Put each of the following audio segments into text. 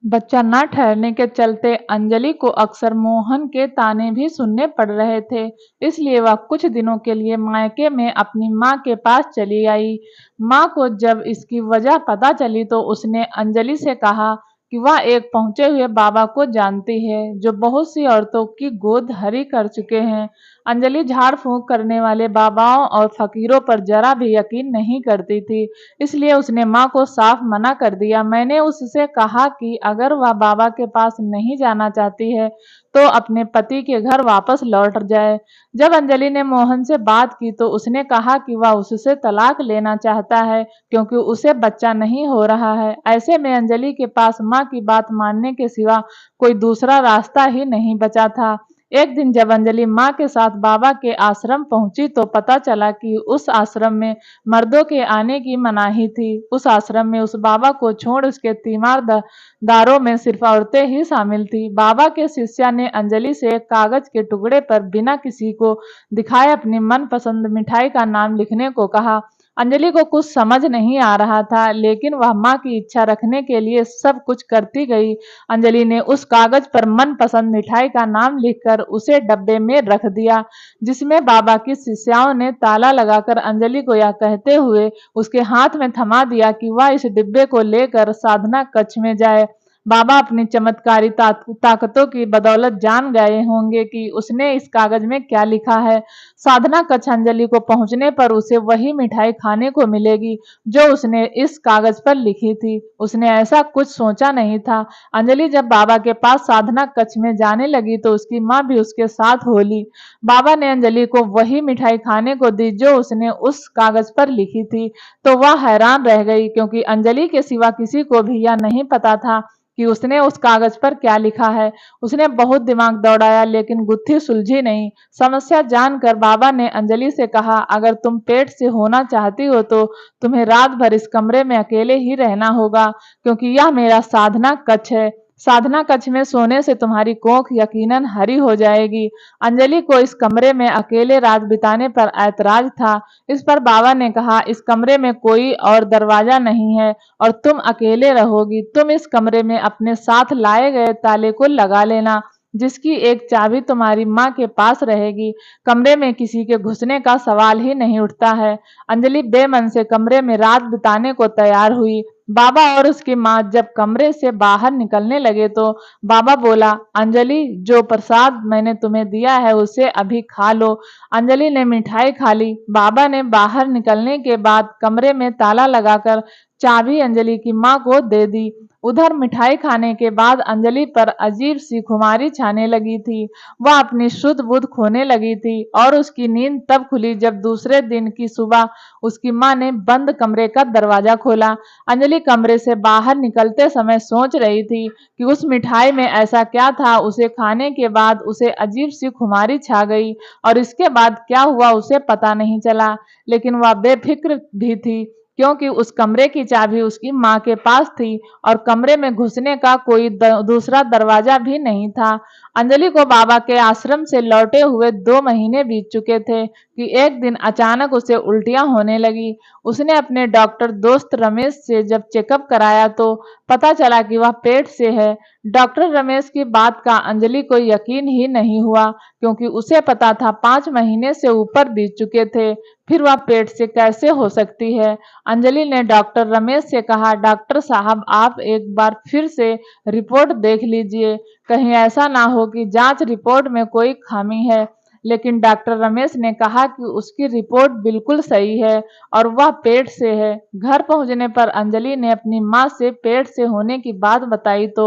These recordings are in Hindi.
बच्चा न ठहरने के चलते अंजलि को अक्सर मोहन के ताने भी सुनने पड़ रहे थे। इसलिए वह कुछ दिनों के लिए मायके में अपनी माँ के पास चली आई। माँ को जब इसकी वजह पता चली तो उसने अंजलि से कहा कि वह एक पहुंचे हुए बाबा को जानती है जो बहुत सी औरतों की गोद हरी कर चुके हैं। अंजलि झाड़ फूंक करने वाले बाबाओं और फकीरों पर जरा भी यकीन नहीं करती थी, इसलिए उसने माँ को साफ मना कर दिया। मैंने उससे कहा कि अगर वह बाबा के पास नहीं जाना चाहती है तो अपने पति के घर वापस लौट जाए। जब अंजलि ने मोहन से बात की तो उसने कहा कि वह उससे तलाक लेना चाहता है क्योंकि उसे बच्चा नहीं हो रहा है। ऐसे में अंजलि के पास माँ की बात मानने के सिवा कोई दूसरा रास्ता ही नहीं बचा था। एक दिन जब अंजलि माँ के साथ बाबा के आश्रम पहुंची तो पता चला कि उस आश्रम में मर्दों के आने की मनाही थी। उस आश्रम में उस बाबा को छोड़ उसके तीमारदारों में सिर्फ औरतें ही शामिल थी। बाबा के शिष्या ने अंजलि से एक कागज के टुकड़े पर बिना किसी को दिखाए अपनी मनपसंद मिठाई का नाम लिखने को कहा। अंजलि को कुछ समझ नहीं आ रहा था, लेकिन वह माँ की इच्छा रखने के लिए सब कुछ करती गई। अंजलि ने उस कागज पर मनपसंद मिठाई का नाम लिखकर उसे डब्बे में रख दिया, जिसमें बाबा की शिष्याओं ने ताला लगाकर अंजलि को यह कहते हुए उसके हाथ में थमा दिया कि वह इस डिब्बे को लेकर साधना कक्ष में जाए। बाबा अपनी चमत्कारी ताकतों की बदौलत जान गए होंगे कि उसने इस कागज में क्या लिखा है। साधना कक्ष अंजलि को पहुंचने पर उसे वही मिठाई खाने को मिलेगी जो उसने इस कागज पर लिखी थी। उसने ऐसा कुछ सोचा नहीं था। अंजलि जब बाबा के पास साधना कक्ष में जाने लगी तो उसकी माँ भी उसके साथ हो ली। बाबा ने अंजलि को वही मिठाई खाने को दी जो उसने उस कागज पर लिखी थी, तो वह हैरान रह गई क्योंकि अंजलि के सिवा किसी को भी यह नहीं पता था कि उसने उस कागज पर क्या लिखा है। उसने बहुत दिमाग दौड़ाया लेकिन गुत्थी सुलझी नहीं। समस्या जानकर बाबा ने अंजलि से कहा, अगर तुम पेट से होना चाहती हो तो तुम्हें रात भर इस कमरे में अकेले ही रहना होगा, क्योंकि यह मेरा साधना कक्ष है। साधना कक्ष में सोने से तुम्हारी कोख यकीनन हरी हो जाएगी। अंजलि को इस कमरे में अकेले रात बिताने पर ऐतराज था। इस पर बाबा ने कहा, इस कमरे में कोई और दरवाजा नहीं है और तुम अकेले रहोगी। तुम इस कमरे में अपने साथ लाए गए ताले को लगा लेना, जिसकी एक चाबी तुम्हारी माँ के पास रहेगी। कमरे में किसी के घुसने का सवाल ही नहीं उठता है। अंजलि बेमन से कमरे में रात बिताने को तैयार हुई। बाबा और उसकी माँ जब कमरे से बाहर निकलने लगे तो बाबा बोला, अंजलि, जो प्रसाद मैंने तुम्हें दिया है उसे अभी खा लो। अंजलि ने मिठाई खा ली। बाबा ने बाहर निकलने के बाद कमरे में ताला लगाकर चाबी अंजलि की माँ को दे दी। उधर मिठाई खाने के बाद अंजलि पर अजीब सी खुमारी छाने लगी थी। वह अपनी शुद्ध बुद्ध खोने लगी थी और उसकी नींद तब खुली जब दूसरे दिन की सुबह उसकी माँ ने बंद कमरे का दरवाजा खोला। अंजलि कमरे से बाहर निकलते समय सोच रही थी कि उस मिठाई में ऐसा क्या था उसे खाने के बाद उसे अजीब सी खुमारी छा गई, और इसके बाद क्या हुआ उसे पता नहीं चला। लेकिन वह बेफिक्र भी थी क्योंकि उस कमरे की चाबी उसकी माँ के पास थी और कमरे में घुसने का कोई दूसरा दरवाजा भी नहीं था। अंजलि को बाबा के आश्रम से लौटे हुए 2 महीने बीत चुके थे कि एक दिन अचानक उसे उल्टियां होने लगी। उसने अपने डॉक्टर दोस्त रमेश से जब चेकअप कराया तो पता चला कि वह पेट से है। डॉक्टर रमेश की बात का अंजलि को यकीन ही नहीं हुआ क्योंकि उसे पता था 5 महीने से ऊपर बीत चुके थे, फिर वह पेट से कैसे हो सकती है। अंजलि ने डॉक्टर रमेश से कहा, डॉक्टर साहब, आप एक बार फिर से रिपोर्ट देख लीजिए, कहीं ऐसा ना हो कि जांच रिपोर्ट में कोई खामी है। लेकिन डॉक्टर रमेश ने कहा कि उसकी रिपोर्ट बिल्कुल सही है और वह पेट से है। घर पहुंचने पर अंजलि ने अपनी माँ से पेट से होने की बात बताई तो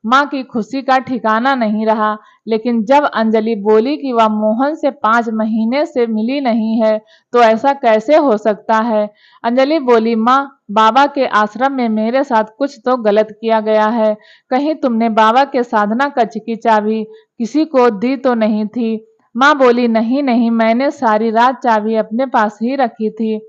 माँ की खुशी का ठिकाना नहीं रहा। लेकिन जब अंजलि बोली कि वह मोहन से 5 महीने से मिली नहीं है तो ऐसा कैसे हो सकता है। अंजलि बोली, माँ, बाबा के आश्रम में मेरे साथ कुछ तो गलत किया गया है। कहीं तुमने बाबा के साधना कक्ष की चाबी किसी को दी तो नहीं थी। माँ बोली, नहीं नहीं, मैंने सारी रात चाबी अपने पास ही रखी थी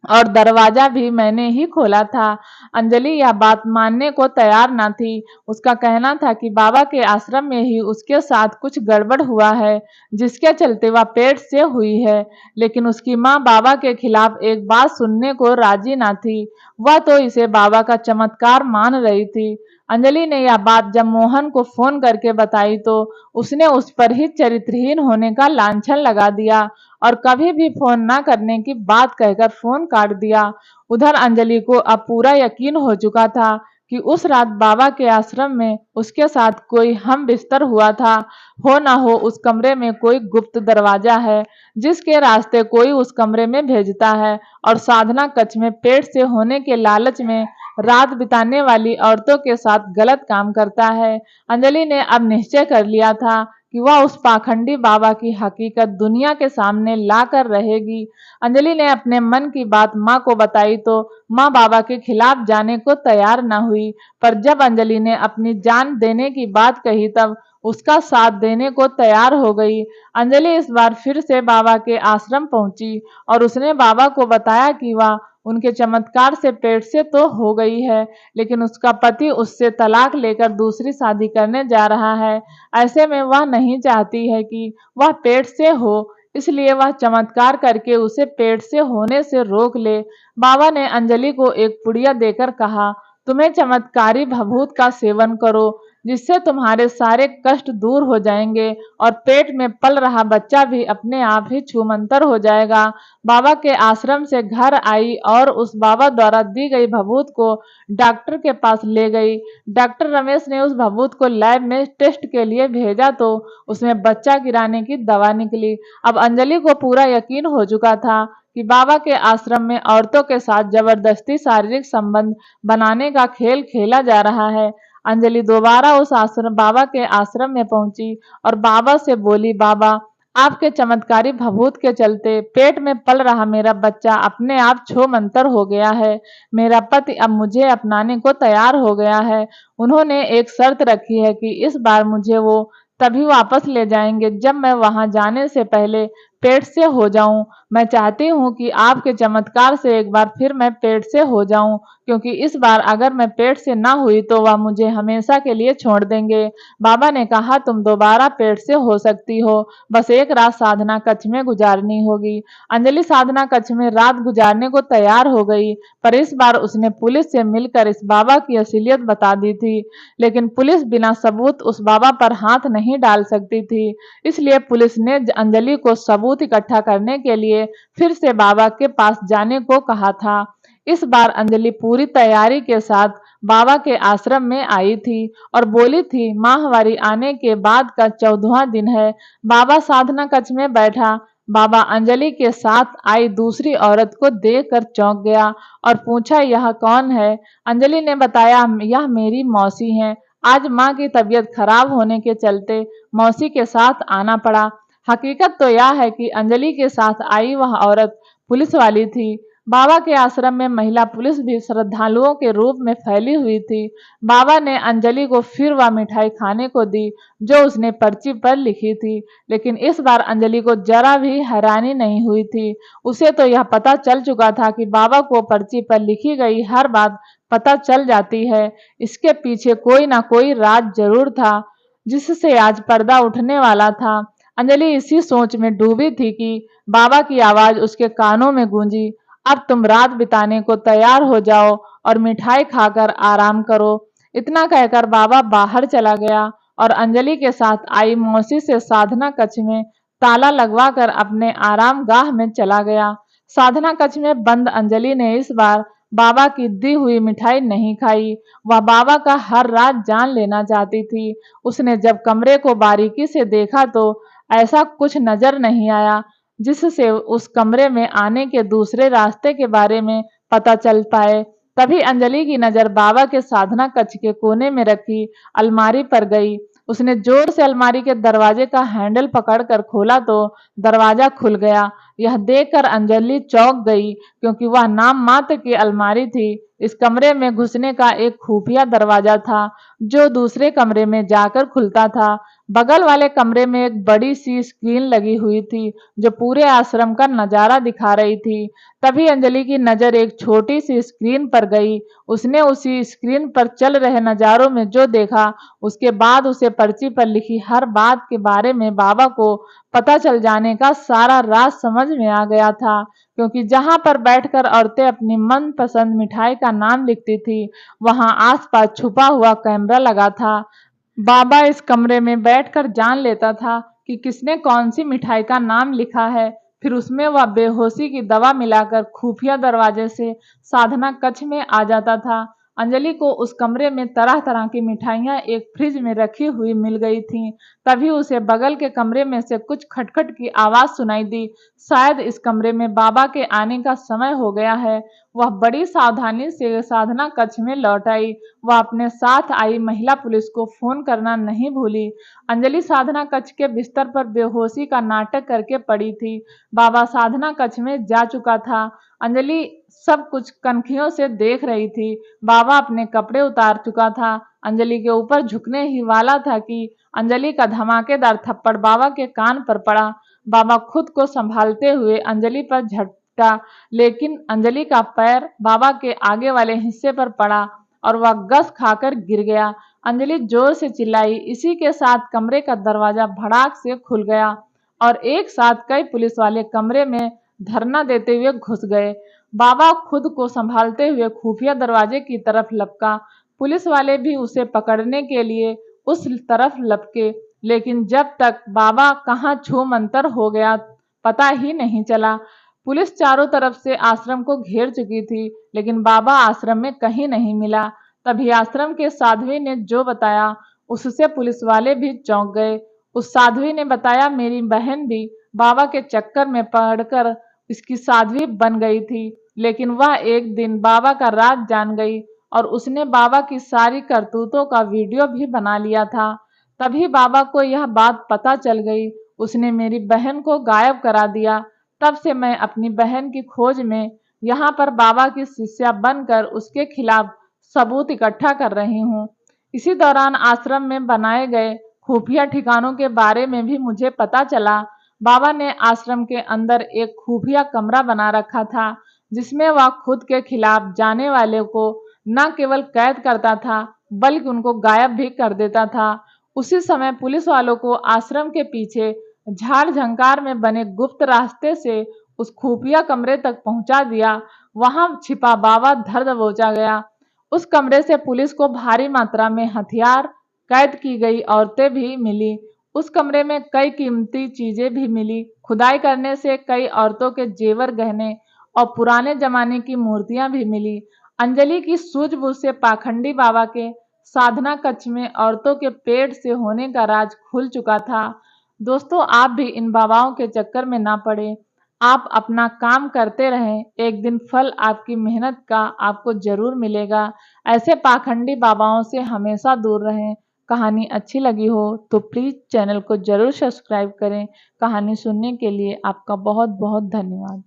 और दरवाजा भी मैंने ही खोला था। अंजलि यह बात मानने को तैयार न थी। उसका कहना था कि बाबा के आश्रम में ही उसके साथ कुछ गड़बड़ हुआ है जिसके चलते वह पेट से हुई है। लेकिन उसकी माँ बाबा के खिलाफ एक बात सुनने को राजी न थी। वह तो इसे बाबा का चमत्कार मान रही थी। अंजलि ने यह बात जब मोहन को फोन करके बताई तो उसने उस पर ही चरित्रहीन होने का लांछन लगा दिया और कभी भी फोन न करने की बात कहकर फोन काट दिया। उधर अंजलि को अब पूरा यकीन हो चुका था कि उस रात बाबा के आश्रम में उसके साथ कोई हम बिस्तर हुआ था। हो ना हो उस कमरे में कोई गुप्त दरवाजा है जिसके रास्ते कोई उस कमरे में भेजता है और साधना कक्ष में पेट से होने के लालच में रात बिताने वाली औरतों के साथ गलत काम करता है। अंजलि ने अब निश्चय कर लिया था कि वह उस पाखंडी बाबा की हकीकत दुनिया के सामने लाकर रहेगी। अंजलि ने अपने मन की बात माँ को बताई तो माँ बाबा के खिलाफ जाने को तैयार न हुई, पर जब अंजलि ने अपनी जान देने की बात कही तब उसका साथ देने को तैयार हो गई। अंजलि इस बार फिर से बाबा के आश्रम पहुंची और उसने बाबा को बताया कि वह उनके चमत्कार से पेट से तो हो गई है, लेकिन उसका पति उससे तलाक लेकर दूसरी शादी करने जा रहा है। ऐसे में वह नहीं चाहती है कि वह पेट से हो, इसलिए वह चमत्कार करके उसे पेट से होने से रोक ले। बाबा ने अंजलि को एक पुड़िया देकर कहा, तुम्हें चमत्कारी भभूत का सेवन करो जिससे तुम्हारे सारे कष्ट दूर हो जाएंगे और पेट में पल रहा बच्चा भी अपने आप ही छूमंतर हो जाएगा। बाबा के आश्रम से घर आई और उस बाबा द्वारा दी गई भभूत को डॉक्टर के पास ले गई। डॉक्टर रमेश ने उस भभूत को लैब में टेस्ट के लिए भेजा तो उसमें बच्चा गिराने की दवा निकली। अब अंजलि को पूरा यकीन हो चुका था कि बाबा के आश्रम में औरतों के साथ जबरदस्ती शारीरिक संबंध बनाने का खेल खेला जा रहा है। अंजलि दोबारा उस बाबा के आश्रम में पहुंची और बाबा से बोली, बाबा आपके चमत्कारी भभूत के चलते पेट में पल रहा मेरा बच्चा अपने आप छूमंतर हो गया है। मेरा पति अब मुझे अपनाने को तैयार हो गया है। उन्होंने एक शर्त रखी है कि इस बार मुझे वो तभी वापस ले जाएंगे जब मैं वहां जाने से पहले पेट से हो जाऊं। मैं चाहती हूं कि आपके चमत्कार से एक बार फिर मैं पेट से हो जाऊं, क्योंकि इस बार अगर मैं पेट से ना हुई तो वह मुझे हमेशा के लिए छोड़ देंगे। बाबा ने कहा, तुम दोबारा पेट से हो सकती हो, बस एक रात साधना कक्ष में गुजारनी होगी। अंजलि साधना कक्ष में रात गुजारने को तैयार हो गई, पर इस बार उसने पुलिस से मिलकर इस बाबा की असलियत बता दी थी, लेकिन पुलिस बिना सबूत उस बाबा पर हाथ नहीं डाल सकती थी। इसलिए पुलिस ने अंजलि को सबूत इकट्ठा करने के लिए फिर से बाबा के पास जाने को कहा था। इस बार अंजलि पूरी तैयारी के साथ बाबा के आश्रम में आई थी और बोली थी, माहवारी आने के बाद का 14वां दिन है। बाबा साधना कक्ष में बैठा। बाबा अंजलि के साथ आई दूसरी औरत को देखकर चौंक गया और पूछा, यह कौन है? अंजलि ने बताया, यह मेरी मौसी है। आज माँ की तबीयत खराब होने के चलते मौसी के साथ आना पड़ा। हकीकत तो यह है कि अंजलि के साथ आई वह औरत पुलिस वाली थी। बाबा के आश्रम में महिला पुलिस भी श्रद्धालुओं के रूप में फैली हुई थी। बाबा ने अंजलि को फिर वह मिठाई खाने को दी जो उसने पर्ची पर लिखी थी, लेकिन इस बार अंजलि को जरा भी हैरानी नहीं हुई थी। उसे तो यह पता चल चुका था कि बाबा को पर्ची पर लिखी गई हर बात पता चल जाती है। इसके पीछे कोई ना कोई राज जरूर था जिससे आज पर्दा उठने वाला था। अंजलि इसी सोच में डूबी थी कि बाबा की आवाज उसके कानों में गूंजी, अब तुम रात बिताने को तैयार हो जाओ और मिठाई खाकर आराम करो। इतना कहकर बाबा बाहर चला गया और अंजलि के साथ आई मौसी से साधना कक्ष में ताला लगवाकर अपने आराम गाह में चला गया। साधना कक्ष में बंद अंजलि ने इस बार बाबा की दी हुई मिठाई नहीं खाई। वह बाबा का हर रात जान लेना चाहती थी। उसने जब कमरे को बारीकी से देखा तो ऐसा कुछ नजर नहीं आया जिससे उस कमरे में आने के दूसरे रास्ते के बारे में पता चल पाए। तभी अंजलि की नजर बाबा के साधना कक्ष के कोने में रखी अलमारी पर गई। उसने जोर से अलमारी के दरवाजे का हैंडल पकड़कर खोला तो दरवाजा खुल गया। यह देखकर अंजलि चौंक गई, क्योंकि वह नाम मात्र की अलमारी थी। इस कमरे में घुसने का एक खुफिया दरवाजा था जो दूसरे कमरे में जाकर खुलता था। बगल वाले कमरे में एक बड़ी सी स्क्रीन लगी हुई थी जो पूरे आश्रम का नजारा दिखा रही थी। तभी अंजलि की नजर एक छोटी सी स्क्रीन पर गई। उसने उसी स्क्रीन पर चल रहे नजारों में जो देखा, उसके बाद उसे पर्ची पर लिखी हर बात के बारे में बाबा को पता चल जाने का सारा राज समझ में आ गया था। क्योंकि जहां पर बैठकर औरतें अपनी मनपसंद मिठाई का नाम लिखती थी, वहां आसपास छुपा हुआ कैमरा लगा था। बाबा इस कमरे में बैठकर जान लेता था कि किसने कौन सी मिठाई का नाम लिखा है। फिर उसमें वह बेहोशी की दवा मिलाकर खुफिया दरवाजे से साधना कक्ष में आ जाता था। अंजलि को उस कमरे में तरह तरह की मिठाइयाँ एक फ्रिज में रखी हुई मिल गई थीं। तभी उसे बगल के कमरे में से कुछ खटखट की आवाज़ सुनाई दी। शायद इस कमरे में बाबा के आने का समय हो गया है। वह बड़ी सावधानी से साधना कक्ष में लौट आई। वह अपने साथ आई महिला पुलिस को फोन करना नहीं भूली। अंजलि साधना कक्ष के बिस्तर पर बेहोशी का नाटक करके पड़ी थी। बाबा साधना कक्ष में जा चुका था। अंजलि सब कुछ कनखियों से देख रही थी। बाबा अपने कपड़े उतार चुका था। अंजलि के ऊपर झुकने ही वाला था कि अंजलि का धमाकेदार थप्पड़ बाबा के कान पर पड़ा। बाबा खुद को संभालते हुए अंजलि पर झपटा, लेकिन अंजलि का पैर बाबा के आगे वाले हिस्से पर पड़ा और वह गस खाकर गिर गया। अंजलि जोर से चिल्लाई। इसी के साथ कमरे का दरवाजा भड़ाक से खुल गया और एक साथ कई पुलिस वाले कमरे में धरना देते हुए घुस गए। बाबा खुद को संभालते हुए खुफिया दरवाजे की तरफ लपका। पुलिस वाले भी उसे पकड़ने के लिए उस तरफ लपके, लेकिन जब तक बाबा कहाँ छू मंतर हो गया पता ही नहीं चला। पुलिस चारों तरफ से आश्रम को घेर चुकी थी, लेकिन बाबा आश्रम में कहीं नहीं मिला। तभी आश्रम के साध्वी ने जो बताया, उससे पुलिस वाले भी चौंक गए। उस साध्वी ने बताया, मेरी बहन भी बाबा के चक्कर में पड़कर इसकी साध्वी बन गई थी, लेकिन वह एक दिन बाबा का राज जान गई और उसने बाबा की सारी करतूतों का वीडियो भी बना लिया था। तभी बाबा को यह बात पता चल गई। उसने मेरी बहन को गायब करा दिया। तब से मैं अपनी बहन की खोज में यहाँ पर बाबा की शिष्या बनकर उसके खिलाफ सबूत इकट्ठा कर रही हूँ। इसी दौरान आश्रम में बनाए गए खुफिया ठिकानों के बारे में भी मुझे पता चला। बाबा ने आश्रम के अंदर एक खुफिया कमरा बना रखा था, जिसमें वह खुद के खिलाफ जाने वाले को न केवल कैद करता था, बल्कि उनको गायब भी कर देता था। उसी समय पुलिस वालों को आश्रम के पीछे झाड़ झंकार में बने गुप्त रास्ते से उस खुफिया कमरे तक पहुंचा दिया। वहां छिपा बाबा धर दबोचा गया। उस कमरे से पुलिस को भारी मात्रा में हथियार, कैद की गई औरतें भी मिली। उस कमरे में कई कीमती चीजें भी मिली। खुदाई करने से कई औरतों के जेवर गहने और पुराने जमाने की मूर्तियां भी मिली। अंजलि की सूझबूझ से पाखंडी बाबा के साधना कक्ष में औरतों के पेट से होने का राज खुल चुका था। दोस्तों, आप भी इन बाबाओं के चक्कर में ना पड़े। आप अपना काम करते रहें, एक दिन फल आपकी मेहनत का आपको जरूर मिलेगा। ऐसे पाखंडी बाबाओं से हमेशा दूर रहें। कहानी अच्छी लगी हो तो प्लीज़ चैनल को जरूर सब्सक्राइब करें। कहानी सुनने के लिए आपका बहुत बहुत धन्यवाद।